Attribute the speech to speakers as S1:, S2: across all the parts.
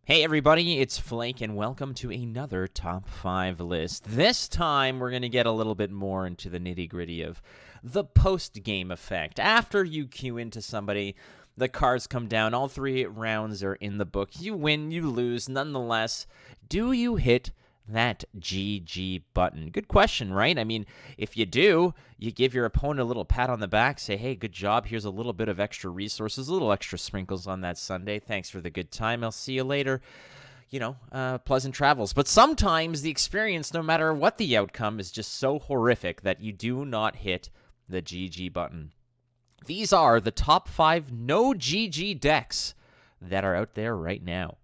S1: Hey everybody, it's Flake and welcome to another Top 5 list. This time we're going to get a little bit more into the nitty-gritty of the post-game effect. After you queue into somebody, the cards come down, all 3 rounds are in the book. You win, you lose, nonetheless, do you hit that GG button? Good question, right? I mean, if you do, you give your opponent a little pat on the back, say, hey, good job, here's a little bit of extra resources, a little extra sprinkles on that Sunday. Thanks for the good time. I'll see you later. Pleasant travels. But sometimes the experience, no matter what the outcome, is just so horrific that you do not hit the GG button. These are the top 5 no GG decks that are out there right now.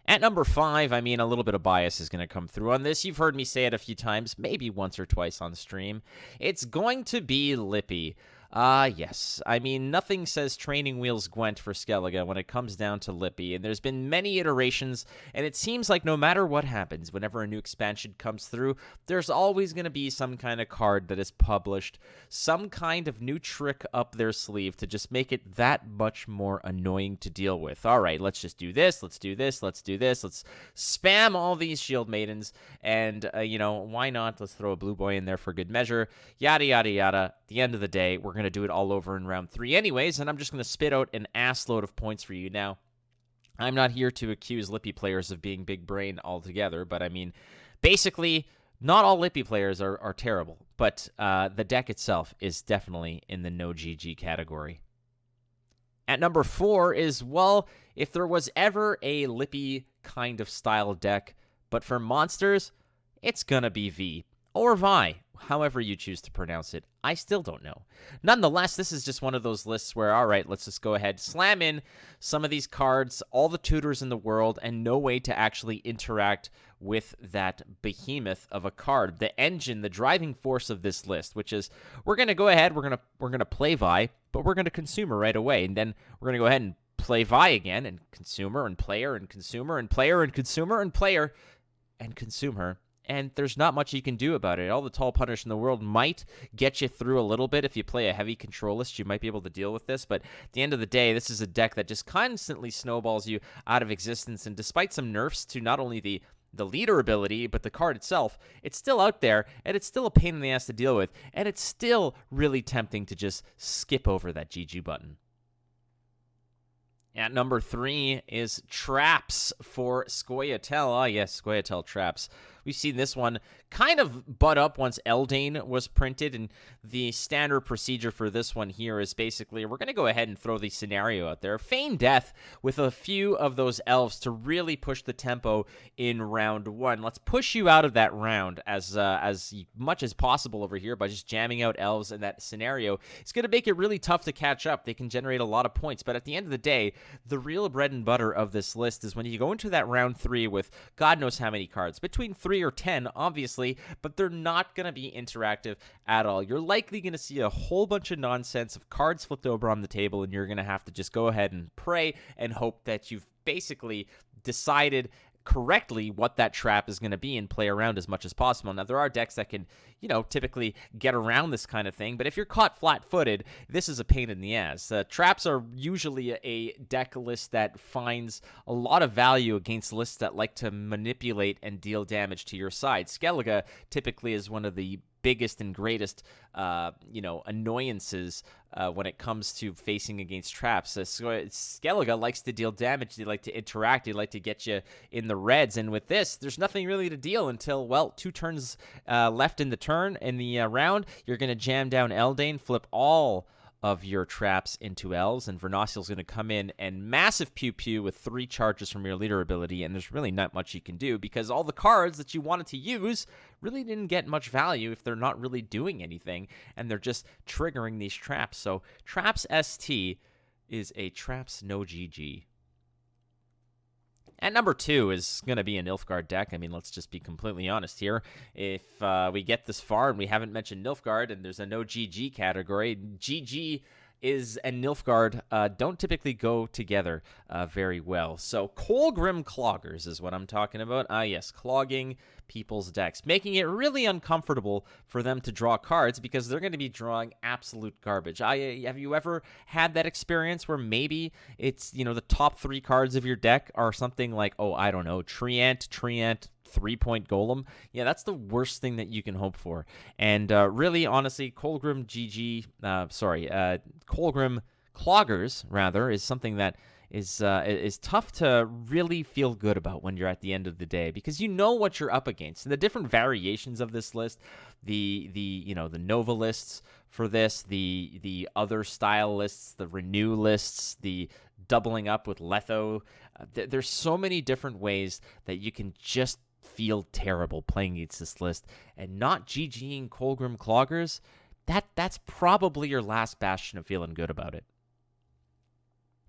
S1: At number 5, I mean, a little bit of bias is going to come through on this. You've heard me say it a few times, maybe once or twice on stream. It's going to be Lippy. Yes. I mean, nothing says training wheels Gwent for Skellige when it comes down to Lippy, and there's been many iterations, and it seems like no matter what happens, whenever a new expansion comes through, there's always going to be some kind of card that is published, some kind of new trick up their sleeve to just make it that much more annoying to deal with. All right, let's just do this, let's do this, let's do this, let's spam all these Shield Maidens, and, why not? Let's throw a Blue Boy in there for good measure, yada, yada, yada. At the end of the day, we're going to do it all over in round 3 anyways, and I'm just going to spit out an ass load of points for you. Now, I'm not here to accuse Lippy players of being big brain altogether, but I mean, basically, not all Lippy players are terrible, but the deck itself is definitely in the no GG category. At number 4 is, well, if there was ever a Lippy kind of style deck, but for monsters, it's gonna be Vi. Or Vi, however you choose to pronounce it. I still don't know. Nonetheless, this is just one of those lists where, all right, let's just go ahead, slam in some of these cards, all the tutors in the world, and no way to actually interact with that behemoth of a card. The engine, the driving force of this list, which is, we're going to go ahead, we're going to play Vi, but we're going to consume her right away, and then we're going to go ahead and play Vi again, and consumer, and player, and consumer, and player, and consumer, and player, and consume her. And there's not much you can do about it. All the tall punish in the world might get you through a little bit. If you play a heavy control list, you might be able to deal with this. But at the end of the day, this is a deck that just constantly snowballs you out of existence. And despite some nerfs to not only the leader ability, but the card itself, it's still out there, and it's still a pain in the ass to deal with. And it's still really tempting to just skip over that GG button. At number 3 is Traps for Scoia'tael. Ah, yes, Scoia'tael Traps. We've seen this one kind of butt up once Eldain was printed, and the standard procedure for this one here is basically, we're going to go ahead and throw the scenario out there. Feign death with a few of those elves to really push the tempo in round 1. Let's push you out of that round as much as possible over here by just jamming out elves in that scenario. It's going to make it really tough to catch up. They can generate a lot of points, but at the end of the day, the real bread and butter of this list is when you go into that round 3 with God knows how many cards, between 3 or 10, obviously, but they're not going to be interactive at all. You're likely going to see a whole bunch of nonsense of cards flipped over on the table, and you're going to have to just go ahead and pray and hope that you've basically decided correctly what that trap is going to be and play around as much as possible. Now, there are decks that can, typically get around this kind of thing, but if you're caught flat-footed, this is a pain in the ass. Traps are usually a deck list that finds a lot of value against lists that like to manipulate and deal damage to your side. Skellige typically is one of the biggest and greatest, annoyances when it comes to facing against traps. Skellige likes to deal damage. They like to interact. They like to get you in the reds. And with this, there's nothing really to deal until, 2 turns left in the round. You're going to jam down Eldain, flip all of your traps into elves, and Vernociel's going to come in and massive pew-pew with 3 charges from your leader ability, and there's really not much you can do because all the cards that you wanted to use really didn't get much value if they're not really doing anything, and they're just triggering these traps. So Traps ST is a Traps no GG. At number 2 is going to be an Ilf Guard deck. I mean, let's just be completely honest here. If we get this far and we haven't mentioned Ilf Guard and there's a no GG category, GG is and Nilfgaard don't typically go together very well. So Colgrim Cloggers is what I'm talking about. Yes, clogging, people's decks, making it really uncomfortable for them to draw cards because they're going to be drawing absolute garbage. Have you ever had that experience where maybe it's, the top 3 cards of your deck are something like, oh, I don't know, Treant, 3-point Golem? Yeah, that's the worst thing that you can hope for. And really, honestly, Colgrim Cloggers, rather, is something that is tough to really feel good about when you're at the end of the day, because you know what you're up against. And the different variations of this list, the Nova lists for this, the other style lists, the Renew lists, the doubling up with Letho. There's so many different ways that you can just feel terrible playing against this list, and not GGing Colgrim Cloggers. That's probably your last bastion of feeling good about it.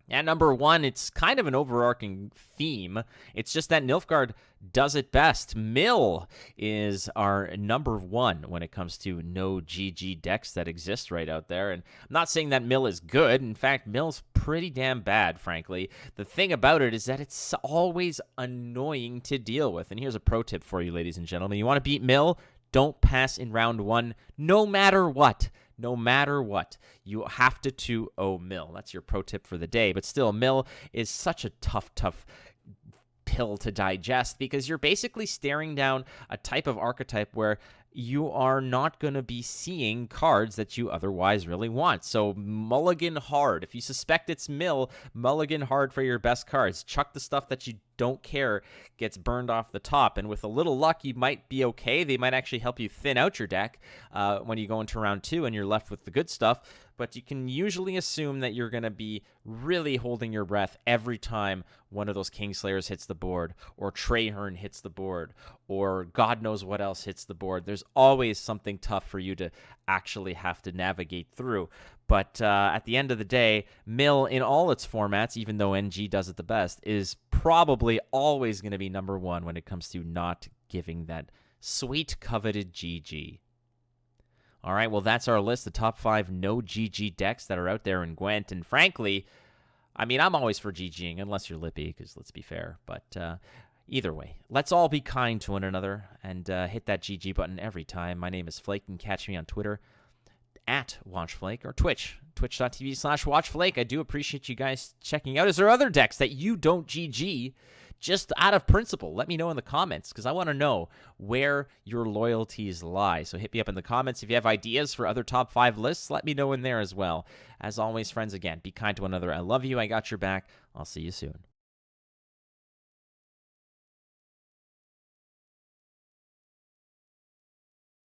S1: At number 1, it's kind of an overarching theme. It's just that Nilf Guard does it best. Mill is our number 1 when it comes to no GG decks that exist right out there. And I'm not saying that Mill is good. In fact, Mill's pretty damn bad, frankly. The thing about it is that it's always annoying to deal with. And here's a pro tip for you, ladies and gentlemen. You want to beat Mill? Don't pass in round 1, no matter what. No matter what, you have to 2-0 Mill. That's your pro tip for the day. But still, Mill is such a tough pill to digest, because you're basically staring down a type of archetype where you are not going to be seeing cards that you otherwise really want. So mulligan hard. If you suspect it's Mill, mulligan hard for your best cards. Chuck the stuff that you don't care gets burned off the top. And with a little luck, you might be okay. They might actually help you thin out your deck when you go into round 2 and you're left with the good stuff. But you can usually assume that you're going to be really holding your breath every time one of those Kingslayers hits the board, or Traherne hits the board, or God knows what else hits the board. There's always something tough for you to actually have to navigate through. But at the end of the day, Mill in all its formats, even though NG does it the best, is probably always going to be number 1 when it comes to not giving that sweet, coveted GG. All right, well, that's our list, the top 5 no GG decks that are out there in Gwent. And frankly, I mean, I'm always for GGing, unless you're Lippy, because let's be fair. But either way, let's all be kind to one another and hit that GG button every time. My name is Flake. You can catch me on Twitter at WatchFlake, or twitch.tv/WatchFlake. I do appreciate you guys checking out. Is there other decks that you don't GG just out of principle? Let me know in the comments, because I want to know where your loyalties lie. So hit me up in the comments. If you have ideas for other top 5 lists, let me know in there as well. As always, friends, again, be kind to one another. I love you. I got your back. I'll see you soon.